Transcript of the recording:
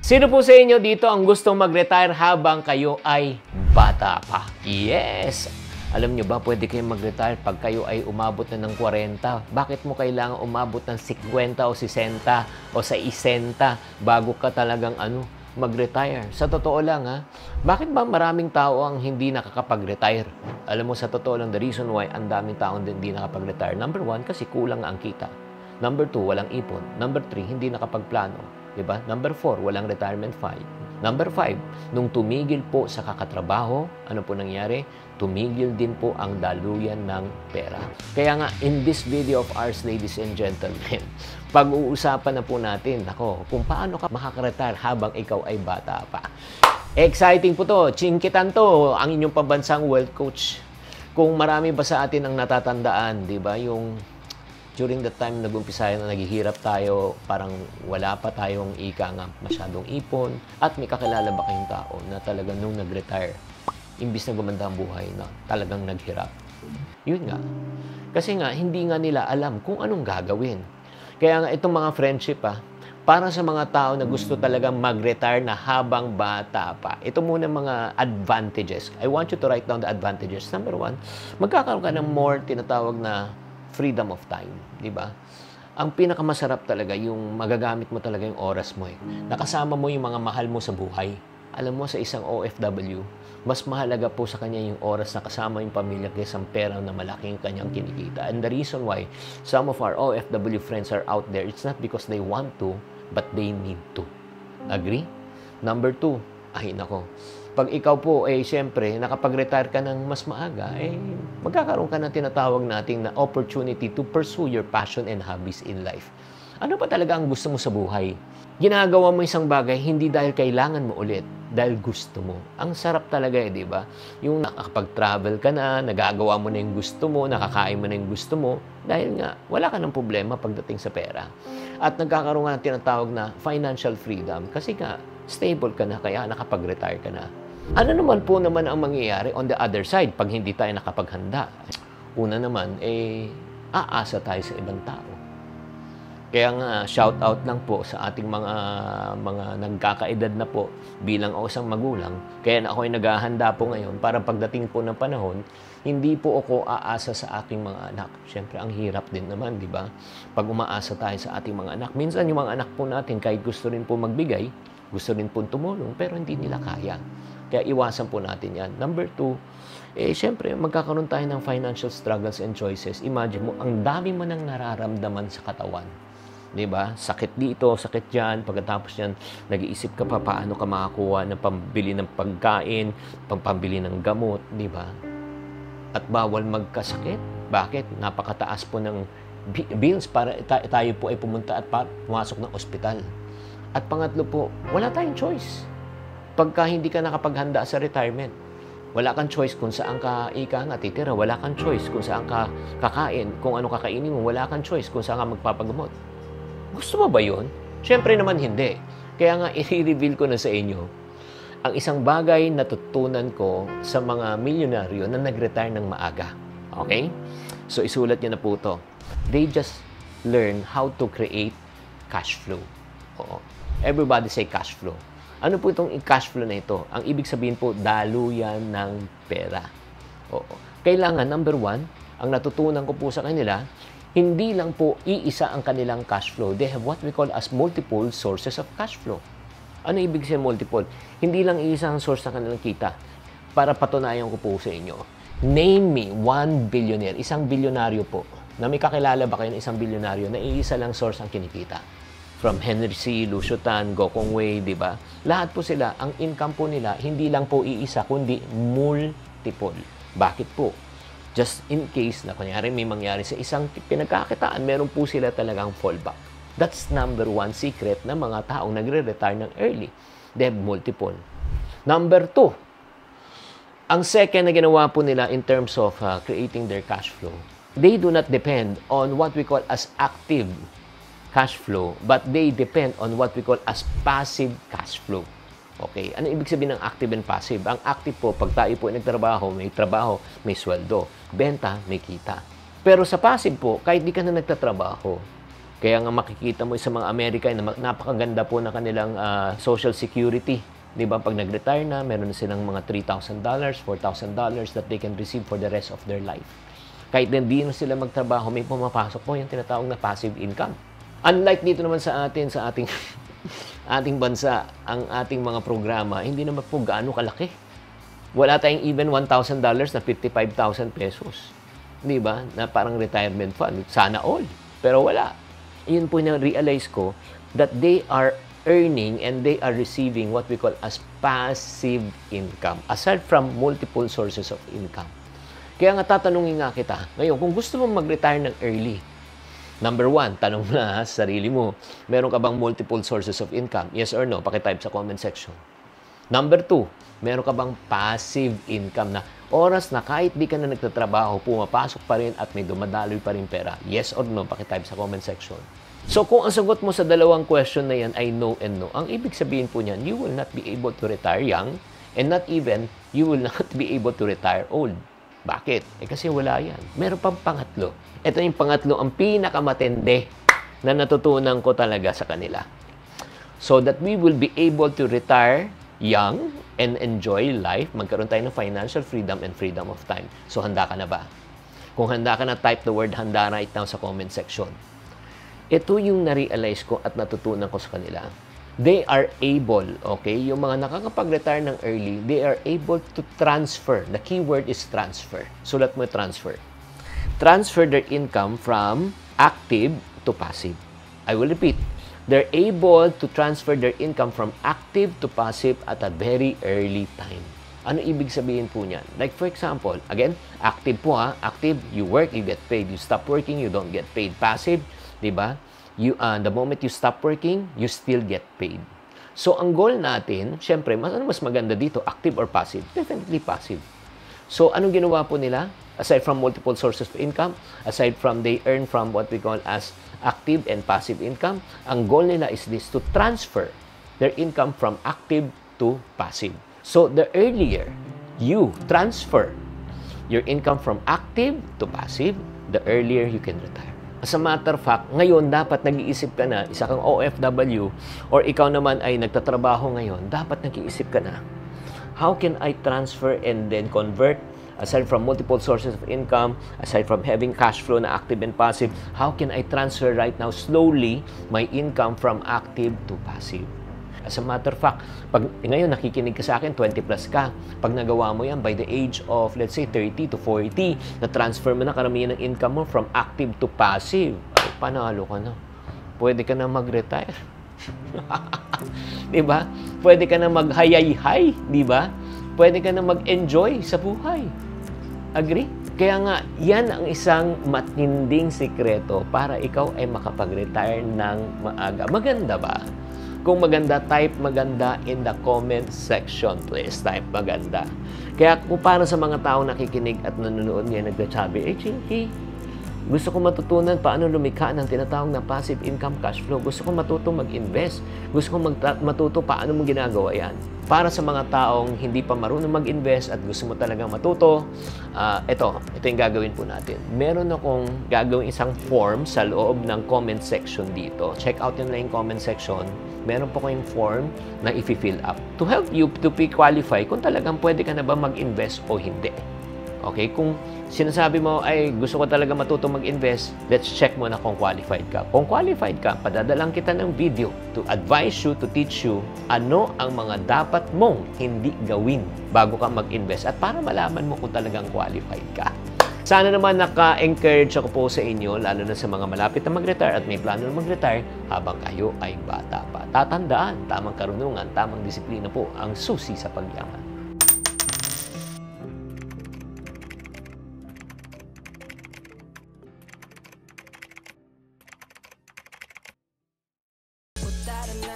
Sino po sa inyo dito ang gustong mag-retire habang kayo ay bata pa? Yes! Alam nyo ba, pwede kayong mag-retire pag kayo ay umabot na ng 40. Bakit mo kailangan umabot ng 50 o 60 o sa 60 bago ka talagang mag-retire? Sa totoo lang bakit ba maraming tao ang hindi nakakapag-retire? Alam mo, sa totoo lang, the reason why ang daming tao hindi nakapag-retire. Number 1, kasi kulang ang kita. Number 2, walang ipon. Number 3, hindi nakapagplano. Diba? Number 4, walang retirement fund. Number 5, nung tumigil po sa kakatrabaho, ano po nangyari? Tumigil din po ang daluyan ng pera. Kaya nga, in this video of ours, ladies and gentlemen, pag-uusapan na po natin, kung paano ka makaka-retire habang ikaw ay bata pa. Exciting po to. Chinkitan to, ang inyong pambansang wealth coach. Kung marami ba sa atin ang natatandaan, di ba? Yung during the time nag-umpisa na naghihirap tayo, parang wala pa tayong masyadong ipon, at may kakilala ba kayong tao na talagang nung nag-retire, imbis na gumanda ang buhay, na talagang naghirap? Yun nga. Kasi nga, hindi nga nila alam kung anong gagawin. Kaya nga itong mga friendship para sa mga tao na gusto talagang mag-retire na habang bata pa. Ito muna mga advantages. I want you to write down the advantages. Number 1, magkakaroon ka ng more tinatawag na freedom of time, di ba? Ang pinakamasarap talaga yung magagamit mo talaga yung oras mo Nakasama mo yung mga mahal mo sa buhay. Alam mo, sa isang OFW, mas mahalaga po sa kanya yung oras na kasama yung pamilya kaysa ang pera na malaking kanyang kinikita. And the reason why some of our OFW friends are out there, it's not because they want to, but they need to. Agree? Number 2, pag ikaw po, siyempre, nakapag-retire ka ng mas maaga, magkakaroon ka ng tinatawag nating na opportunity to pursue your passion and hobbies in life. Ano pa talaga ang gusto mo sa buhay? Ginagawa mo isang bagay, hindi dahil kailangan mo ulit, dahil gusto mo. Ang sarap talaga di ba? Yung nakakapag-travel ka na, nagagawa mo na yung gusto mo, nakakain mo na yung gusto mo, dahil nga, wala ka ng problema pagdating sa pera. At nagkakaroon ka ng tinatawag na financial freedom, kasi nga, stable ka na, kaya nakapag-retire ka na. Ano naman po naman ang mangyayari on the other side pag hindi tayo nakapaghanda? Una naman, aasa tayo sa ibang tao. Kaya nga, shout out lang po sa ating mga nagkakaedad na po bilang isang magulang. Kaya ako ay naghahanda po ngayon para pagdating po ng panahon, hindi po ako aasa sa aking mga anak. Siyempre, ang hirap din naman, di ba? Pag umaasa tayo sa ating mga anak. Minsan yung mga anak po natin, kahit gusto rin po magbigay, gusto rin po tumulong, pero hindi nila kaya. Kaya iwasan po natin yan. Number 2, siyempre, magkakaroon tayo ng financial struggles and choices. Imagine mo, ang dami mo nang nararamdaman sa katawan. Diba? Sakit dito, sakit dyan. Pagkatapos yan, nag-iisip ka pa paano ka makakuha ng pambili ng pagkain, pambili ng gamot, diba? At bawal magkasakit. Bakit? Napakataas po ng bills para tayo po ay pumunta at pumasok ng ospital. At pangatlo po, wala tayong choice. Pagka hindi ka nakapaghanda sa retirement, wala kang choice kung saan ka titira. Wala kang choice kung saan ka kakain. Kung ano kakainin mo, wala kang choice kung saan ka magpapagamot. Gusto mo ba yun? Siyempre naman hindi. Kaya nga, i-reveal ko na sa inyo ang isang bagay na tutunan ko sa mga milyonaryo na nag-retire ng maaga. Okay? So, isulat niyo na po ito. They just learn how to create cash flow. Oo. Everybody say cash flow. Ano po itong cash flow na ito? Ang ibig sabihin po, daluyan ng pera. Oo. Kailangan, number 1, ang natutunan ko po sa kanila, hindi lang po iisa ang kanilang cash flow. They have what we call as multiple sources of cash flow. Ano ibig sabihin multiple? Hindi lang iisa ang source ng kanilang kita. Para patunayan ko po sa inyo. Name me one billionaire, isang bilyonaryo po, na may kakilala ba kayo ng isang bilyonaryo na iisa lang source ang kinikita? From Henry C., Lucio Tan, Gokong Wei, di ba? Lahat po sila, ang income po nila, hindi lang po iisa, kundi multiple. Bakit po? Just in case na kunyari may mangyari sa isang pinagkakitaan, meron po sila talagang fallback. That's number 1 secret ng mga taong nagre-retire ng early. They have multiple. Number 2, ang second na ginawa po nila in terms of creating their cash flow, they do not depend on what we call as active cash flow, but they depend on what we call as passive cash flow. Okay? Ano ibig sabihin ng active and passive? Ang active po, pag tayo po ay nagtrabaho, may sweldo. Benta, may kita. Pero sa passive po, kahit di ka na nagtatrabaho, Kaya nga makikita mo sa mga American na napakaganda po na kanilang social security. Di ba? Pag nag-retire na, meron na silang mga $3,000, $4,000 that they can receive for the rest of their life. Kahit hindi na sila magtrabaho, may pumapasok po yung tinatawag na passive income. Unlike dito naman sa atin, sa ating ating bansa, ang ating mga programa, hindi naman po gaano kalaki. Wala tayong even $1,000 na 55,000 pesos. Di ba? Na parang retirement fund. Sana all. Pero wala. Yun po na-realize ko that they are earning and they are receiving what we call as passive income aside from multiple sources of income. Kaya nga tatanungin nga kita, ngayon, kung gusto mong mag-retire ng early, number one, tanong na sa sarili mo, meron ka bang multiple sources of income? Yes or no? Pakitype sa comment section. Number two, meron ka bang passive income na oras na kahit di ka na nagtatrabaho, pumapasok pa rin at may dumadaloy pa rin pera? Yes or no? Pakitype sa comment section. So, kung ang sagot mo sa dalawang question na yan ay no and no, ang ibig sabihin po niyan, you will not be able to retire young and not even you will not be able to retire old. Bakit? Kasi wala yan. Meron pang pangatlo. Ito yung pangatlo, ang pinakamatindi na natutunan ko talaga sa kanila. So that we will be able to retire young and enjoy life, magkaroon tayo ng financial freedom and freedom of time. So, handa ka na ba? Kung handa ka na, type the word handa right now sa comment section. Ito yung na-realize ko at natutunan ko sa kanila. They are able, okay? Yung mga nakakapag-retire ng early, they are able to transfer. The key word is transfer. Sulat mo transfer. Transfer their income from active to passive. I will repeat. They're able to transfer their income from active to passive at a very early time. Ano ibig sabihin po niyan? Like for example, again, active po ha. Active, you work, you get paid. You stop working, you don't get paid. Passive, diba? The moment you stop working, you still get paid. So, ang goal natin, syempre, ano mas maganda dito? Active or passive? Definitely passive. So, anong ginawa po nila? Aside from multiple sources of income, aside from they earn from what we call as active and passive income, ang goal nila is this, to transfer their income from active to passive. So, the earlier you transfer your income from active to passive, the earlier you can retire. As a matter of fact, ngayon dapat nag-iisip ka na, isa kang OFW, or ikaw naman ay nagtatrabaho ngayon, dapat nag-iisip ka na, how can I transfer and then convert, aside from multiple sources of income, aside from having cash flow na active and passive, how can I transfer right now slowly my income from active to passive? As a matter of fact, pag ngayon nakikinig ka sa akin, 20 plus ka. Pag nagawa mo yan by the age of, let's say, 30 to 40, na-transfer mo na karamihan ng income mo from active to passive, ay, panalo ka na. Pwede ka na mag-retire. Diba? Pwede ka na mag-hayay-hay. Diba? Pwede ka na mag-enjoy sa buhay. Agree? Kaya nga, yan ang isang matinding sikreto para ikaw ay makapag-retire ng maaga. Maganda ba? Kung maganda, type maganda in the comment section. Please type maganda. Kaya kung para sa mga tao nakikinig at nanonood ngayon, nagsasabi, Chinky, gusto ko matutunan paano lumikha ng tinatawag na passive income cash flow. Gusto ko matuto mag-invest. Gusto ko matuto paano mo ginagawa yan. Para sa mga taong hindi pa marunong mag-invest at gusto mo talagang matuto, ito yung gagawin po natin. Meron akong gagawin isang form sa loob ng comment section dito. Check out yun lang yung comment section. Meron po kayong form na i-fill up to help you to pre-qualify kung talagang pwede ka na ba mag-invest o hindi. Okay? Kung sinasabi mo, ay gusto ko talaga matuto mag-invest, let's check mo na kung qualified ka. Kung qualified ka, padadalang kita ng video to advise you, to teach you ano ang mga dapat mong hindi gawin bago ka mag-invest at para malaman mo kung talagang qualified ka. Sana naman naka-encourage ako po sa inyo, lalo na sa mga malapit na mag-retire at may plano na mag-retire habang kayo ay bata pa. Tatandaan, tamang karunungan, tamang disiplina po ang susi sa pagyaman. Without a